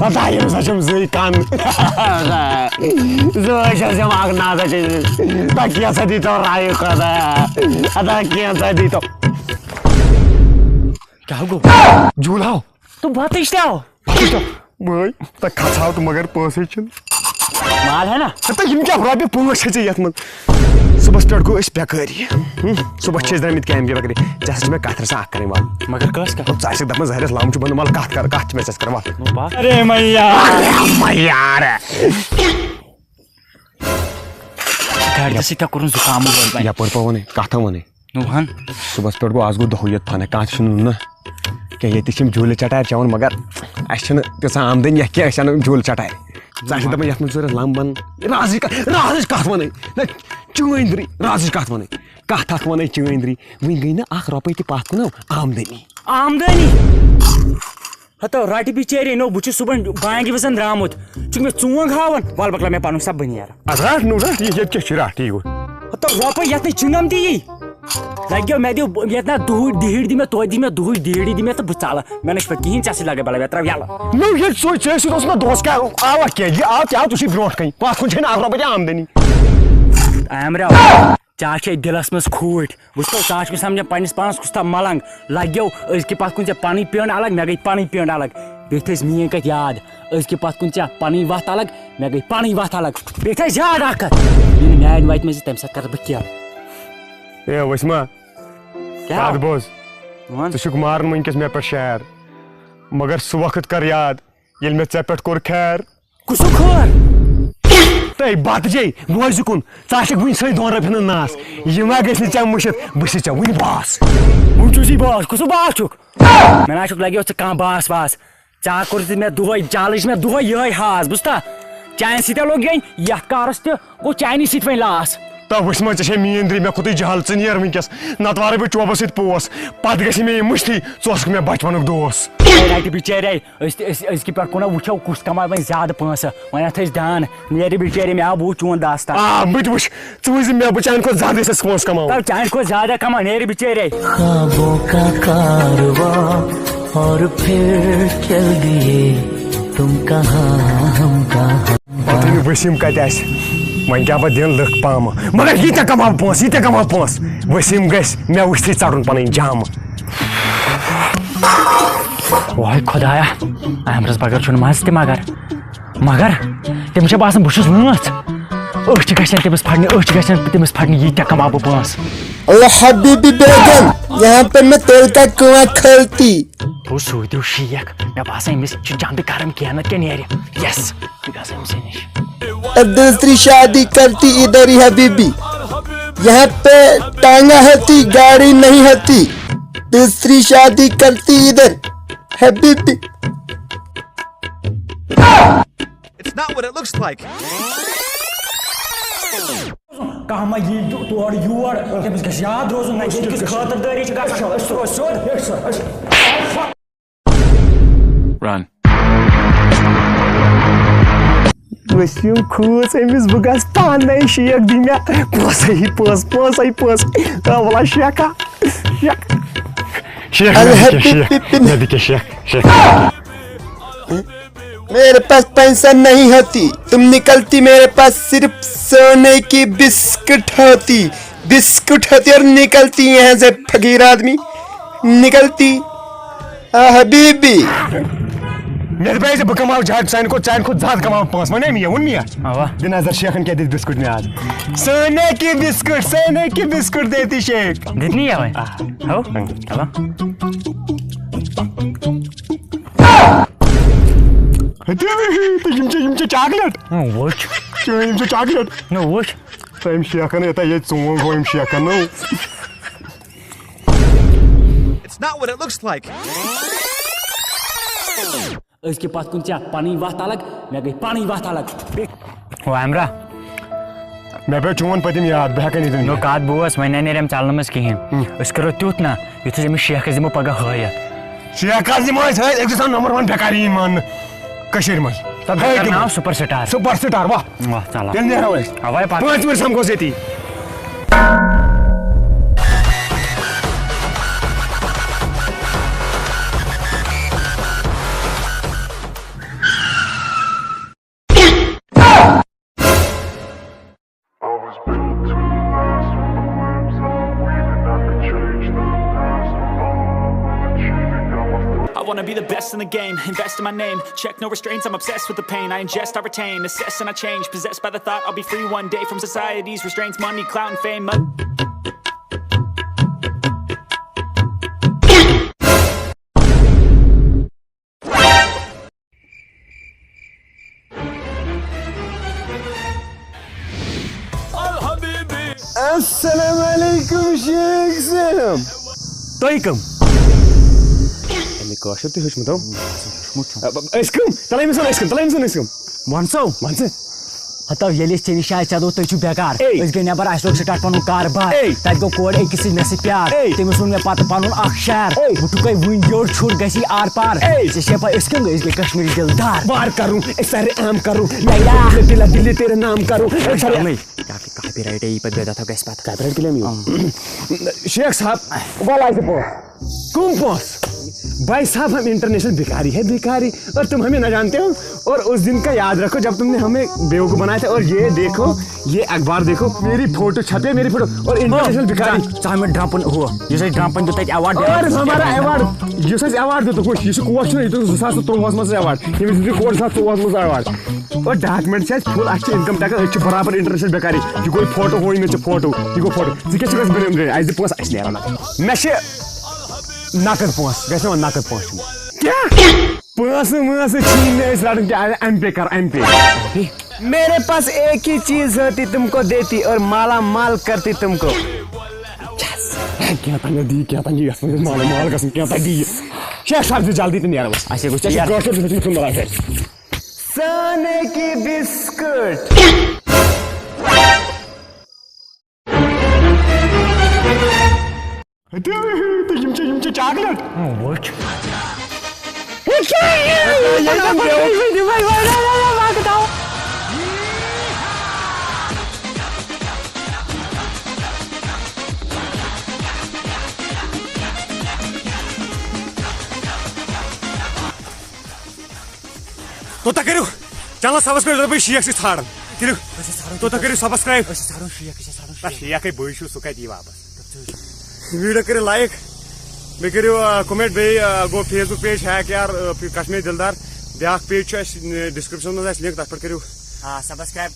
Ada yum saçım zıykan. Zıvaşacağım ağına saçım. Da kiyasa dito rayo kada. Ada kiyasa dito. क्या हो झूलाओ तू बात इश्ताओ भाई ता खचाओ तो मगर पैसे छन माल है ना तो यम क्या रॉबे पैसे छ यत मन सुबह स्टार्ट को इस बेकारी सुबह छे दिन काम के बकरी जैसे मैं काथर सा करे वाल मगर कस का तो चाहे दम जहर लाम छ बन माल काथ कर काथ में चस कर वाल अरे मैया गाड़ी से क्या करूं जुकाम हो गया या पर पवने काथा वने नुहान सुबह स्टार्ट को आज गो दहोयत थाने काथ छन ना क्या ये तिम झूले चटायर चवन मगर असन तसा आमदनी क्या असन झूल चटायर चाहे दम यत में लाम बन राज काथ वने चुंदरी राज काथ वने काथ वने चुंदरी वन गई ना अख रुपये ति पाथ कुन आमदनी आमदनी हतो राटी बिचारे नो बुछ सुबह बांगी वसन द्रामुत चुक में चुंग हावन वाल बकला में पानु सब बनी यार राट नु राट ये के राटी गो हतो रुपये यत चुंगम दी लग्यो मैं दियो यतना दूर दीड़ दी में तो दी में दूर दीड़ी दी में तो बुचाला मैंने पे किन चासी लगे बला बेतरा याला नो ये सोच से दोस्त में दोस्त का आवा के ये आ क्या तुसी ब्रोट कहीं पास कुछ ना आगरा बजा आमदनी आमरा चाचे दिलस में खूट उसको चाच के सामने पानी पास कुस्ता मलंग लग्यो इसके पास कुछ पानी पियन अलग मैं गई पानी पियन अलग बेथेस मियन का याद इसके पास कुछ पानी वात अलग मैं गई पानी वात अलग बेथेस याद आकर इन मैन वाइट में से तम साथ कर बकिया ए वसमा क्या याद बोस तो शुक मारन वनकस मे पे शहर मगर सु वक्त कर याद ये मे ऐ पे कोर खैर कुसु खोर तै बात जे बोज कुन चाशक वन सै दोन रफन नास ये मा गस चा मुशित बस चा वन बास मुचुसी बास कुसु बास छुक मैं ना छुक लगे का बास बास चा करत मैं दुहै जालिस में दुहै यही हास बुझता चाइन सीते लोग गई या कारस ते गो चाइनी सीट में लास तो वसमा चे मींद्री मे खुद जहल चनियर वनकस नतवारे बह चोबस सत पोस पत गि मे मुश्ती चोसक मे बचपन दोस राइट बिचारे इसकी पे कुना वो कुछ कमा वन ज्यादा पैस वन दान नेरी बिचारे मे आव चोन दास्ता बत वो मे बह चान को ज्यादा पोस कमाओ चान को ज्यादा कमा नेरी बिचारे ख्वाबों का कारवां और फिर चल दिए तुम कहाँ हम कहाँ वसीम कत वन क्या पे दिन लुख पाम मगर ये कमा पोस वसीम गस मे वुथी चढ़न पन जाम वाह खुदाया आमरस बगर छुन मज ते मगर तम बासान बहुत वच अच गन तमिस फटने ये कमा बह पोस हबीबी बेगम यहाँ पे मैं तेल का कुआं खोलती तो सूदियो शेख मे बासान अमिस जंद करम कह क्या नेर यस निश अब दूसरी शादी करती इधर ही हबीबी यहाँ पे टांगा होती गाड़ी नहीं होती दूसरी शादी करती इधर Habibi It's not what it looks like. कहाँ ये तोड़ योर तमिस गस याद रोज ना किस खातरदारी छ गस Run. वसीम खोज अमिस बह गस पाने शेख दी मे पोस वाला शेखा शेख मेरे पास पैसा नहीं होती तुम निकलती मेरे पास सिर्फ सोने की बिस्कुट होती और निकलती यहाँ से फकीर आदमी निकलती हबीबी मेरे पैसे बह कमाओ चान को ज्यादा कमाओ पास वने मिया उन मिया दिन नजर शेखन क्या दी बिस्कुट में आज सोने की बिस्कुट देती शेख दितनी है भाई हो तो चॉकलेट वोच चॉकलेट नो वोच तम शेखन ये चोंग हो शेखन It's not what it looks like. इसके पास कुछ पानी वात अलग मैं गई पानी वात अलग वो हमरा मे पे चोन पतिम याद बह हकन नो कात बोस वन नेरम चलन मस कहें करो तुत ना युथ अमिस शेख दिमो पगह हयत शेख दिमो एक नंबर 1 भिखारी मान कशीर मन तब नाम सुपरस्टार वाह चला तेल नेरो हवाई 5 मिनट हमको सेती wanna be the best in the game, invest in my name, check no restraints, I'm obsessed with the pain. I ingest, I retain, assess and I change, possessed by the thought I'll be free one day from society's restraints, money, clout and fame. Assalamualaikum Sheikh Sam. Toikam. Kashmir te hoş mu tam? Aşkım, talayım. Wanso? Manse. Hatta yelis teni şahit çado tayçu bekar. Özge nebar aşlok start panun karbar. Tat go kod ekisi mesi pyar. Temusun me pat panun akşar. Butu kay win yor chur gasi ar par. Se shepa eskam özge Kashmiri Dildaar. Var करूं, एक सारे आम करूं, लाइला दिला दिल्ली तेरे नाम करूं, एक सारे नहीं काफी कॉपीराइट है ये पर बेदा था गैस बात कॉपीराइट के लिए नहीं शेख साहब बोला से पो कुंपोस भाई साहब हम इंटरनेशनल भिखारी है भिखारी और तुम हमें ना जानते हो और उस दिन का याद रखो जब तुमने हमें बेवकूफ बनाया था और ये देखो ये अखबार देखो मेरी फोटो छपे मेरी फोटो और इंटरनेशनल भिखारी चाहे में ड्रापन हुआ ये ड्रापन तो तक अवार्ड और हमारा अवार्ड ये सच अवार्ड तो कुछ ये कोच नहीं तो 2023 में अवार्ड ये भी कोच 2023 में अवार्ड और डॉक्यूमेंट से फुल अच्छे इनकम टैक्स अच्छे बराबर इंटरनेशनल भिखारी ये कोई फोटो हो नहीं फोटो ये को फोटो ये क्या चीज बने आज पोस असली मैं नकद पोस गैसे नकद पोस क्या पोस मुस छीन लड़न क्या एमपे कर एमपे मेरे पास एक ही चीज होती तुमको देती और माला माल करती तुमको क्या तंग दी माला माल कसम क्या तंग दी शेख साहब जल्दी तो नहीं आ रहा बस ऐसे कुछ यार सोने की बिस्कुट यमचे चॉकलेट तो करो चैनल सब्सक्राइब शेख से ठान तो करो सब्सक्राइब शेख बे सह कत वापस वीडियो करो लाइक बे करो कमेंट बे गो फेसबुक पेज हैक यार कश्मीर दिलदार ब्या पेज डिस्क्रिप्शन में लिंक तथ पे करो सब्सक्राइब